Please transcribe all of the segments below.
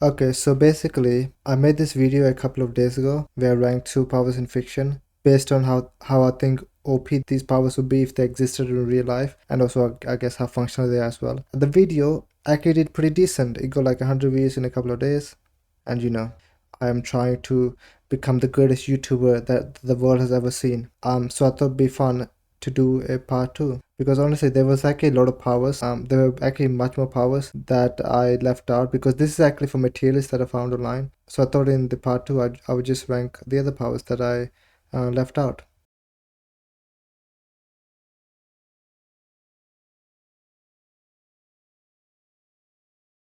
Okay, so basically, I made this video a couple of days ago where I ranked superpowers in fiction based on how I think OP these powers would be if they existed in real life, and also I guess how functional they are as well. The video actually did pretty decent. It got like 100 views in a couple of days, and I am trying to become the greatest YouTuber that the world has ever seen. So I thought it'd be fun to do a part two because honestly there was actually a lot of powers. There were actually much more powers that I left out because this is actually for materialists that I found online. So I thought in the part two I would just rank the other powers that I left out.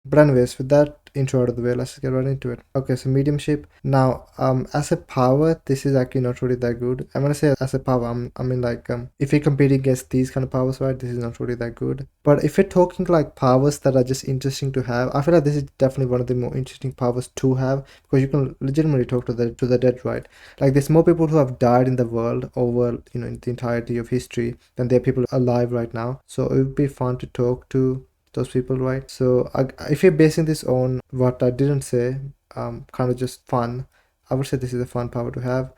But anyways, with that intro out of the way, let's just get right into it. Okay, so mediumship. Now, as a power, this is actually not really that good. I'm gonna say as a power, I mean like if you're competing against these kind of powers, right, this is not really that good. But if you're talking like powers that are just interesting to have, I feel like this is definitely one of the more interesting powers to have because you can legitimately talk to the dead, right? Like there's more people who have died in the world over in the entirety of history than there are people alive right now. So it would be fun to talk to those people, right? So if you're basing this on what I didn't say, kind of just fun, I would say this is a fun power to have.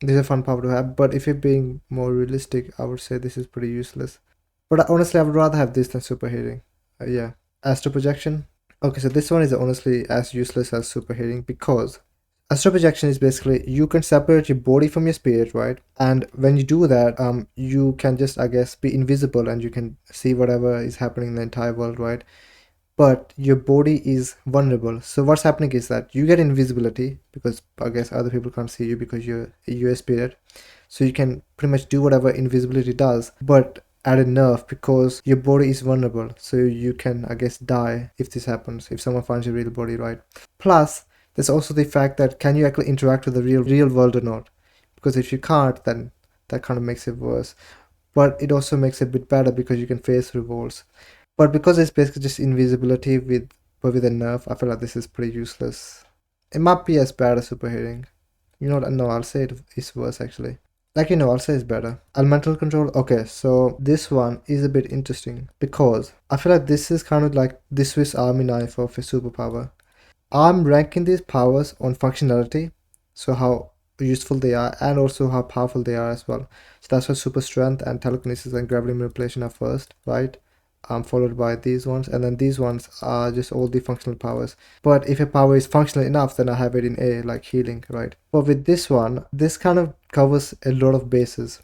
This is a fun power to have, but if you're being more realistic, I would say this is pretty useless. But honestly, I would rather have this than super healing. Yeah. Astral projection. Okay, so this one is honestly as useless as super healing because astral projection is basically you can separate your body from your spirit, right? And when you do that, you can just, I guess, be invisible and you can see whatever is happening in the entire world, right? But your body is vulnerable. So what's happening is that you get invisibility because I guess other people can't see you because you're a spirit. So you can pretty much do whatever invisibility does, but at a nerve because your body is vulnerable. So you can, I guess, die if this happens, if someone finds your real body, right? Plus, there's also the fact that can you actually interact with the real world or not? Because if you can't, then that kind of makes it worse. But it also makes it a bit better because you can phase through walls. But because it's basically just invisibility with a nerf, I feel like this is pretty useless. It might be as bad as super healing. You know what? No, I'll say it is worse actually. Like I'll say it's better. Elemental control. Okay, so this one is a bit interesting because I feel like this is kind of like the Swiss Army knife of a superpower. I'm ranking these powers on functionality, so how useful they are and also how powerful they are as well. So that's why super strength and telekinesis and gravity manipulation are first, right? Followed by these ones, and then these ones are just all the functional powers. But if a power is functional enough, then I have it in A, like healing, right? But with this one, this kind of covers a lot of bases.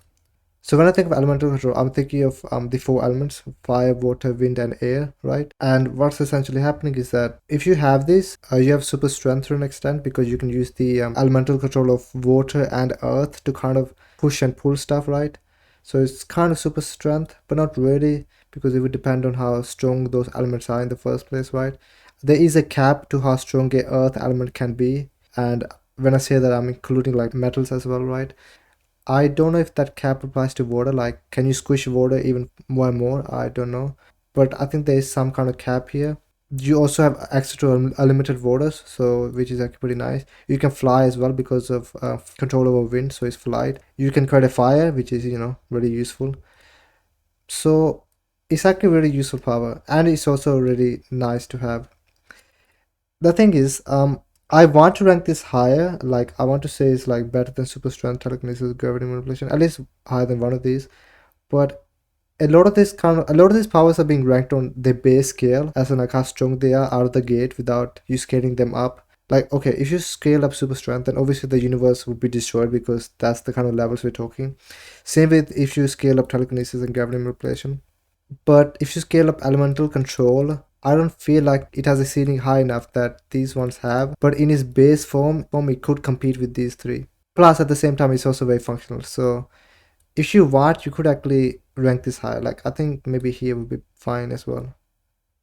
So when I think of elemental control, I'm thinking of the four elements: fire, water, wind, and air, right? And what's essentially happening is that if you have this, you have super strength to an extent because you can use the elemental control of water and earth to kind of push and pull stuff, right? So it's kind of super strength, but not really because it would depend on how strong those elements are in the first place, right? There is a cap to how strong a earth element can be, and when I say that, I'm including like metals as well, right? I don't know if that cap applies to water. Like, can you squish water even more and more? I don't know. But I think there is some kind of cap here. You also have access to unlimited waters, so which is actually pretty nice. You can fly as well because of control over wind, so it's flight. You can create a fire, which is really useful. So it's actually really useful power, and it's also really nice to have. The thing is, I want to rank this higher. Like, I want to say it's like better than super strength, telekinesis, gravity manipulation, at least higher than one of these. But a lot of these powers are being ranked on the base scale, as in like how strong they are out of the gate without you scaling them up. Like, okay, if you scale up super strength, then obviously the universe would be destroyed because that's the kind of levels we're talking. Same with if you scale up telekinesis and gravity manipulation. But if you scale up elemental control, I don't feel like it has a ceiling high enough that these ones have. But in its base form it could compete with these three. Plus, at the same time, it's also very functional. So if you want, you could actually rank this higher. Like I think maybe here would be fine as well.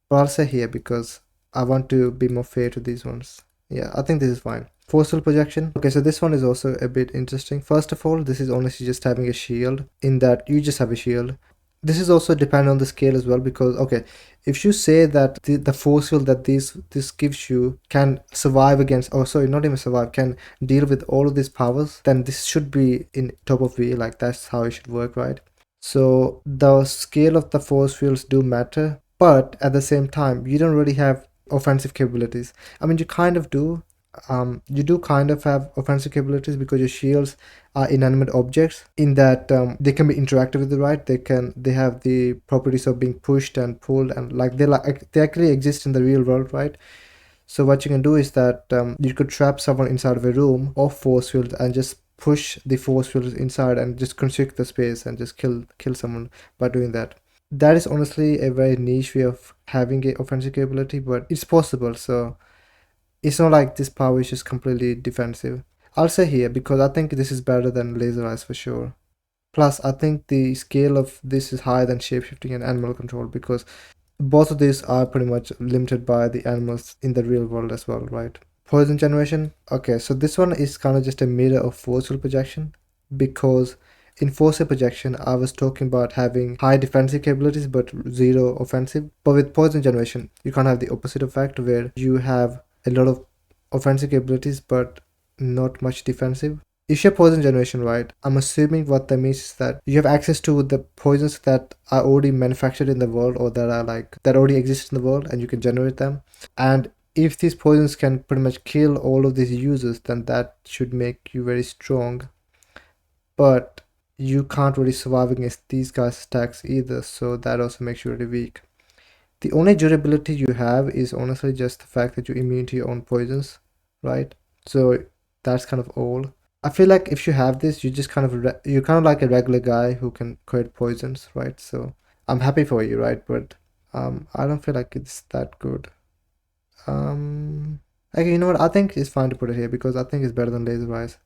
But I'll say here because I want to be more fair to these ones. Yeah, I think this is fine. Forceful projection. Okay, so this one is also a bit interesting. First of all, this is honestly just having a shield in that you just have a shield. This is also dependent on the scale as well because okay, if you say that the force field that this gives you can survive against, oh sorry, not even survive, can deal with all of these powers, then this should be in top of V, like that's how it should work, right? So the scale of the force fields do matter, but at the same time you don't really have offensive capabilities. I mean, you kind of do. You do kind of have offensive capabilities because your shields are inanimate objects. In that they can be interacted with, right? They have the properties of being pushed and pulled, and they actually exist in the real world, right? So what you can do is that you could trap someone inside of a room of force field and just push the force field inside and just constrict the space and just kill someone by doing that. That is honestly a very niche way of having a offensive capability, but it's possible. So it's not like this power is just completely defensive. I'll say here because I think this is better than laser eyes for sure. Plus, I think the scale of this is higher than shapeshifting and animal control because both of these are pretty much limited by the animals in the real world as well, right? Poison generation. Okay, so this one is kind of just a mirror of forceful projection because in forceful projection, I was talking about having high defensive capabilities but zero offensive. But with poison generation, you can't have the opposite effect where you have a lot of offensive capabilities but not much defensive. If you're poison generation, right, I'm assuming what that means is that you have access to the poisons that are already manufactured in the world or that are like that already exist in the world and you can generate them. And if these poisons can pretty much kill all of these users, then that should make you very strong. But you can't really survive against these guys' attacks either, so that also makes you really weak. The only durability you have is honestly just the fact that you're immune to your own poisons, right? So that's kind of all. I feel like if you have this, you just kind of you're kind of like a regular guy who can create poisons, right? So I'm happy for you, right? But I don't feel like it's that good. Um, okay, you know what? I think it's fine to put it here because I think it's better than laser eyes.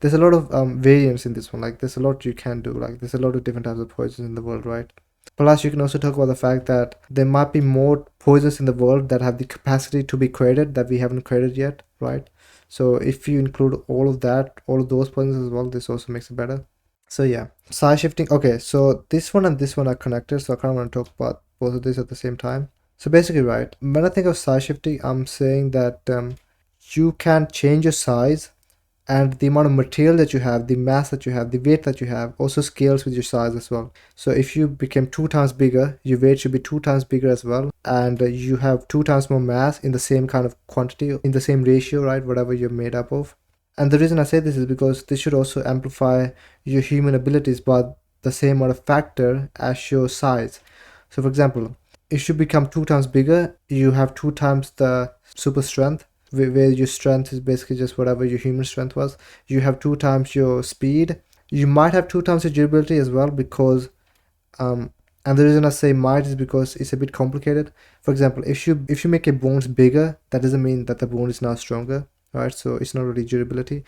There's a lot of variants in this one. Like there's a lot you can do. Like there's a lot of different types of poisons in the world, right? Plus, you can also talk about the fact that there might be more poisons in the world that have the capacity to be created that we haven't created yet, right? So if you include all of that, all of those poisons as well, this also makes it better. So yeah, size shifting. Okay, so this one and this one are connected, so I kind of want to talk about both of these at the same time. So basically, right, when I think of size shifting, I'm saying that you can change your size and the amount of material that you have, the mass that you have, the weight that you have also scales with your size as well. So if you became 2 times bigger, your weight should be 2 times bigger as well, and you have 2 times more mass in the same kind of quantity, in the same ratio, right? Whatever you're made up of. And the reason I say this is because this should also amplify your human abilities by the same amount of factor as your size. So for example, if you become 2 times bigger, you have 2 times the super strength, where your strength is basically just whatever your human strength was. You have 2 times your speed. You might have 2 times your durability as well because um and the reason I say might is because it's a bit complicated. For example, if you make your bones bigger, that doesn't mean that the bone is now stronger, right? So it's not really durability.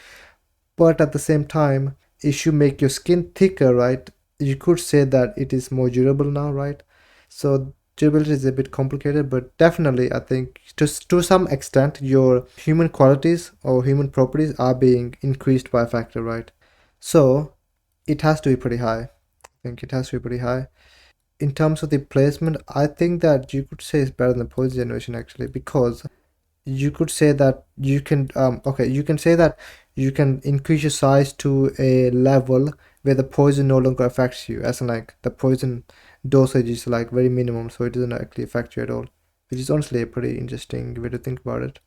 But at the same time, if you make your skin thicker, right, you could say that it is more durable now, right? So durability is a bit complicated, but definitely I think to some extent your human qualities or human properties are being increased by a factor, right? So it has to be pretty high. I think it has to be pretty high. In terms of the placement, I think that you could say it's better than post generation actually because you could say that you can okay, you can say that you can increase your size to a level where the poison no longer affects you, as in like the poison dosage is like very minimum, so it doesn't actually affect you at all, which is honestly a pretty interesting way to think about it.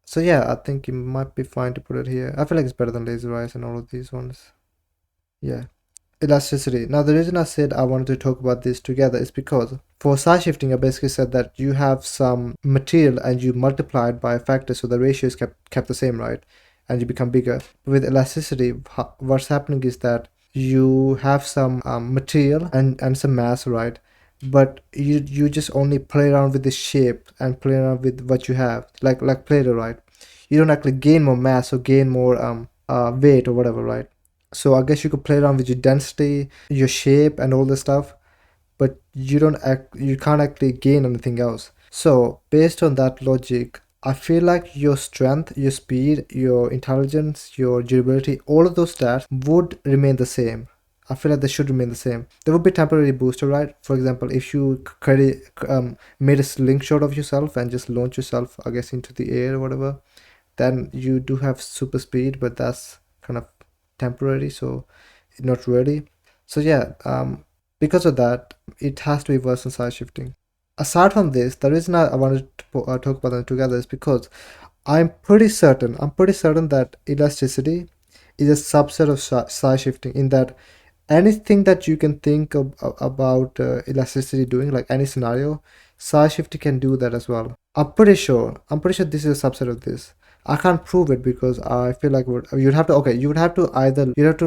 So yeah, I think it might be fine to put it here. I feel like it's better than laser eyes and all of these ones. Yeah. Elasticity. Now, the reason I said I wanted to talk about this together is because for size shifting, I basically said that you have some material and you multiply it by a factor, so the ratio is kept the same, right? And you become bigger. With elasticity, what's happening is that you have some material and some mass, right? But you just only play around with the shape and play around with what you have, like Play-Doh, right? You don't actually gain more mass or gain more weight or whatever, right? So I guess you could play around with your density, your shape, and all this stuff, but you can't actually gain anything else. So based on that logic, I feel like your strength, your speed, your intelligence, your durability, all of those stats would remain the same. I feel like they should remain the same. There would be temporary booster, right? For example, if you made a slingshot of yourself and just launch yourself, I guess, into the air or whatever, then you do have super speed, but that's kind of temporary, so not really. So yeah, because of that, it has to be worse than size shifting. Aside from this, the reason I wanted to talk about them together is because I'm pretty certain that elasticity is a subset of size shifting, in that anything that you can think about elasticity doing, like any scenario, size shifting can do that as well. I'm pretty sure this is a subset of this. I can't prove it because I feel like you'd have to, okay, you'd have to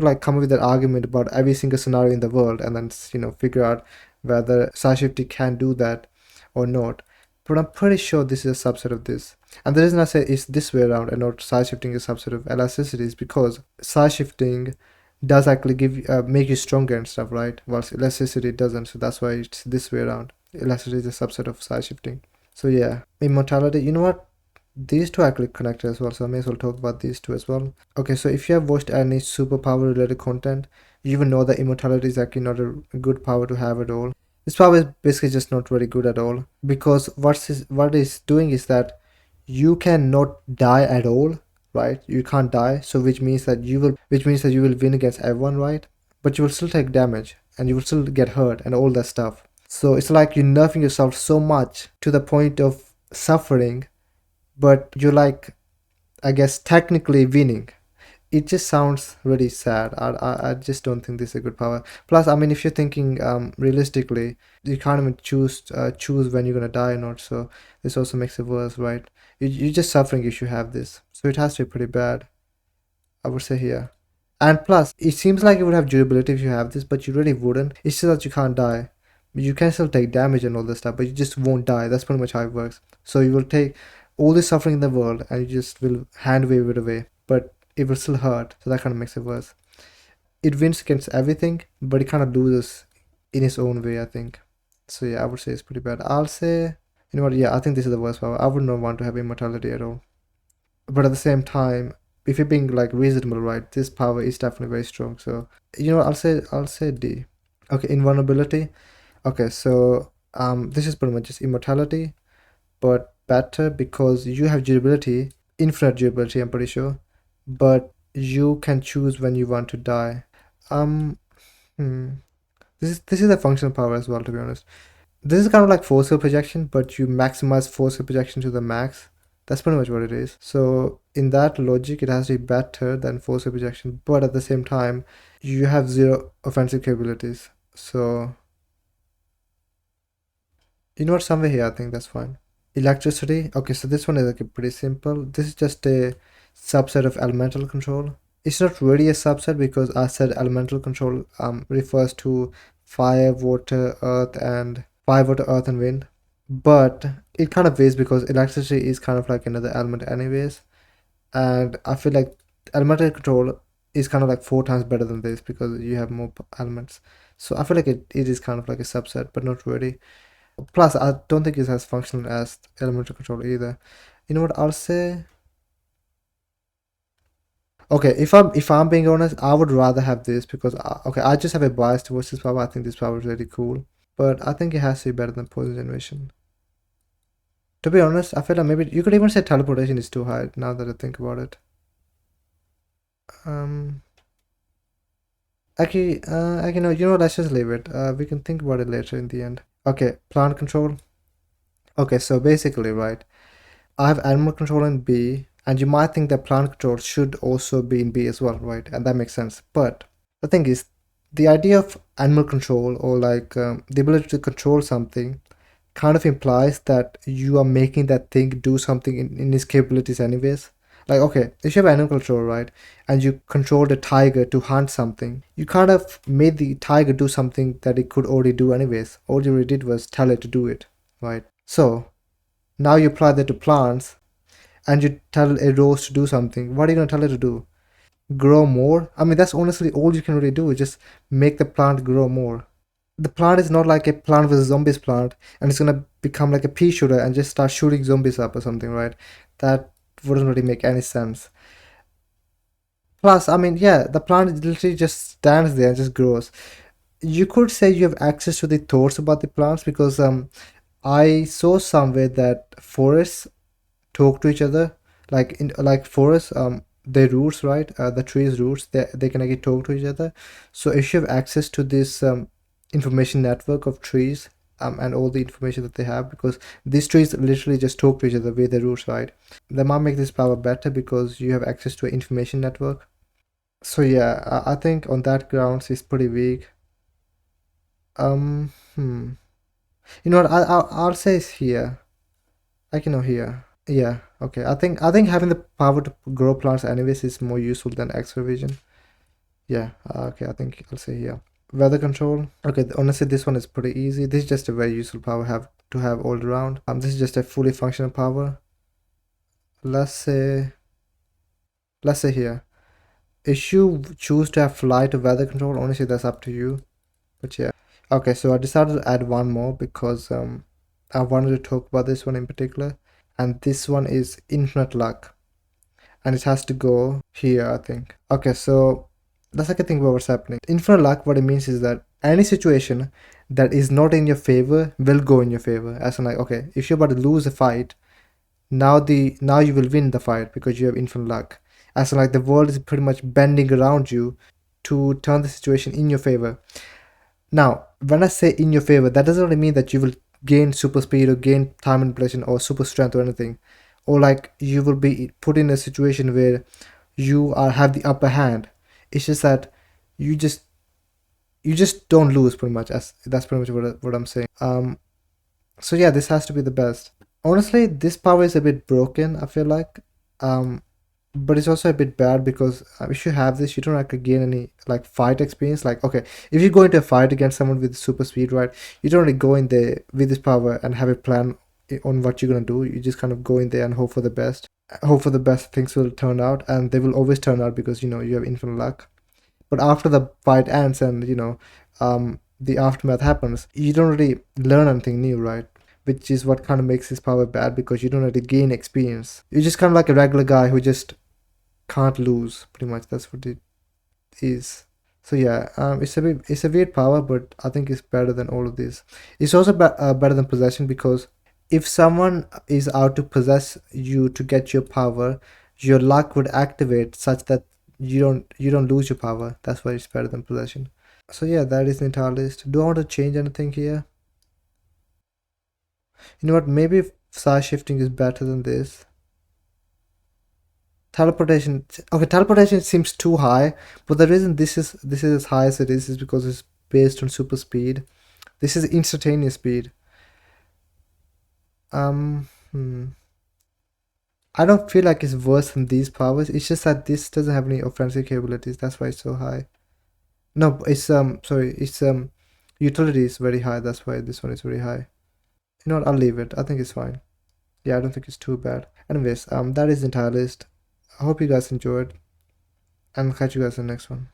like come up with an argument about every single scenario in the world, and then figure out whether size shifting can do that or not. But I'm pretty sure this is a subset of this. And the reason I say it's this way around and not size shifting is a subset of elasticity is because size shifting does actually make you stronger and stuff, right? Whilst elasticity doesn't. So that's why it's this way around. Elasticity is a subset of size shifting. So yeah, immortality. You know what? These two actually connected as well, so I may as well talk about these two as well. Okay, so if you have watched any superpower related content, you will know that immortality is actually not a good power to have at all. This power is basically just not very good at all, because what it's doing is that you cannot die at all, right? You can't die, so which means that you will win against everyone, right? But you will still take damage and you will still get hurt and all that stuff. So it's like you're nerfing yourself so much to the point of suffering, but you're like, I guess, technically winning. It just sounds really sad. I just don't think this is a good power. Plus, I mean, if you're thinking realistically, you can't even choose when you're gonna die or not. So this also makes it worse, right? You're just suffering if you have this. So it has to be pretty bad, I would say here. And plus, it seems like you would have durability if you have this, but you really wouldn't. It's just that you can't die. You can still take damage and all this stuff, but you just won't die. That's pretty much how it works. So you will take all the suffering in the world and you just will hand wave it away. But it will still hurt. So that kind of makes it worse. It wins against everything, but it kind of loses in its own way, I think. So yeah, I would say it's pretty bad. I'll say, you know what? Yeah, I think this is the worst power. I would not want to have immortality at all. But at the same time, if you're being like reasonable, right, this power is definitely very strong. So you know what, I'll say D. Okay, invulnerability. Okay, so this is pretty much just immortality, but better because you have durability, infinite durability, I'm pretty sure, but you can choose when you want to die. um hmm. This is a functional power as well, to be honest. This is kind of like force field projection, but you maximize force field projection to the max. That's pretty much what it is. So in that logic, it has to be better than force field projection, but at the same time, you have zero offensive capabilities. So you know what, somewhere here, I think that's fine. Electricity. Okay, so this one is like pretty simple. This is just a subset of elemental control. It's not really a subset because I said elemental control refers to fire, water, earth, and wind. But it kind of varies because electricity is kind of like another element anyways, and I feel like elemental control is kind of like four times better than this because you have more elements. So I feel like it is kind of like a subset, but not really. Plus, I don't think it's as functional as elemental control either. You know what? I'll say. Okay, if I'm being honest, I would rather have this because okay, I just have a bias towards this power. I think this power is really cool, but I think it has to be better than poison generation. To be honest, I feel like maybe you could even say teleportation is too high now that I think about it. Um, actually, no, let's just leave it. We can think about it later in the end. Okay, plant control. Okay, so basically, right, I have animal control in B, and you might think that plant control should also be in B as well, right? And that makes sense. But the thing is, the idea of animal control or like the ability to control something kind of implies that you are making that thing do something in its capabilities anyways. Like, okay, if you have animal control, right, and you control the tiger to hunt something, you kind of made the tiger do something that it could already do anyways. All you really did was tell it to do it, right? So now you apply that to plants and you tell a rose to do something. What are you going to tell it to do? Grow more? I mean, that's honestly all you can really do is just make the plant grow more. The plant is not like a plant with zombies plant and it's gonna become like a pea shooter and just start shooting zombies up or something, right? That wouldn't really make any sense. Plus, I mean, yeah, the plant literally just stands there and just grows. You could say you have access to the thoughts about the plants because I saw somewhere that forests talk to each other, like in like forests, their roots, right, the trees roots, they can actually talk to each other. So if you have access to this information network of trees, and all the information that they have, because these trees literally just talk to each other with their roots, right? They might make this power better because you have access to an information network. So yeah, I think on that grounds it's pretty weak. Hmm. You know what? I'll say it's here. Like, here. Yeah. Okay. I think having the power to grow plants anyways is more useful than X-ray vision. Yeah. Okay. I think I'll say here. Weather control. Okay. Honestly, this one is pretty easy. This is just a very useful power have to have all around. This is just a fully functional power. Let's say. Let's say here. If you choose to have flight or weather control, honestly, that's up to you. But yeah. Okay, so I decided to add one more because I wanted to talk about this one in particular. And this one is infinite luck. And it has to go here, I think. Okay, so let's take a think about what's happening. Infinite luck, what it means is that any situation that is not in your favor will go in your favor. As in, like, okay, if you're about to lose a fight, now you will win the fight because you have infinite luck. As in, like, the world is pretty much bending around you to turn the situation in your favor. Now, when I say in your favor, that doesn't really mean that you will gain super speed or gain time manipulation or super strength or anything, or like you will be put in a situation where you are have the upper hand. It's just that you just you just don't lose pretty much. As that's pretty much what I'm saying. So yeah, this has to be the best. Honestly, this power is a bit broken, I feel like. Um, but it's also a bit bad because if you have this, you don't like gain any like fight experience. Like, okay, if you go into a fight against someone with super speed, right, you don't really go in there with this power and have a plan on what you're gonna do. You just kind of go in there and hope for the best. Hope for the best things will turn out, and they will always turn out because you have infinite luck. But after the fight ends and the aftermath happens, you don't really learn anything new, right? Which is what kind of makes this power bad because you don't really gain experience. You're just kind of like a regular guy who just can't lose. Pretty much, that's what it is. So yeah, it's a weird power, but I think it's better than all of these. It's also better than possession because if someone is out to possess you to get your power, your luck would activate such that you don't lose your power. That's why it's better than possession. So yeah, that is the entire list. Do I want to change anything here? You know what? Maybe size shifting is better than this. Teleportation. Okay, teleportation seems too high, but the reason this is as high as it is because it's based on super speed. This is instantaneous speed. Hmm. I don't feel like it's worse than these powers. It's just that this doesn't have any offensive capabilities. That's why it's so high. No, it's sorry, it's utility is very high. That's why this one is very high. You know what? I'll leave it. I think it's fine. Yeah, I don't think it's too bad. Anyways, that is the entire list. I hope you guys enjoyed, and catch you guys in the next one.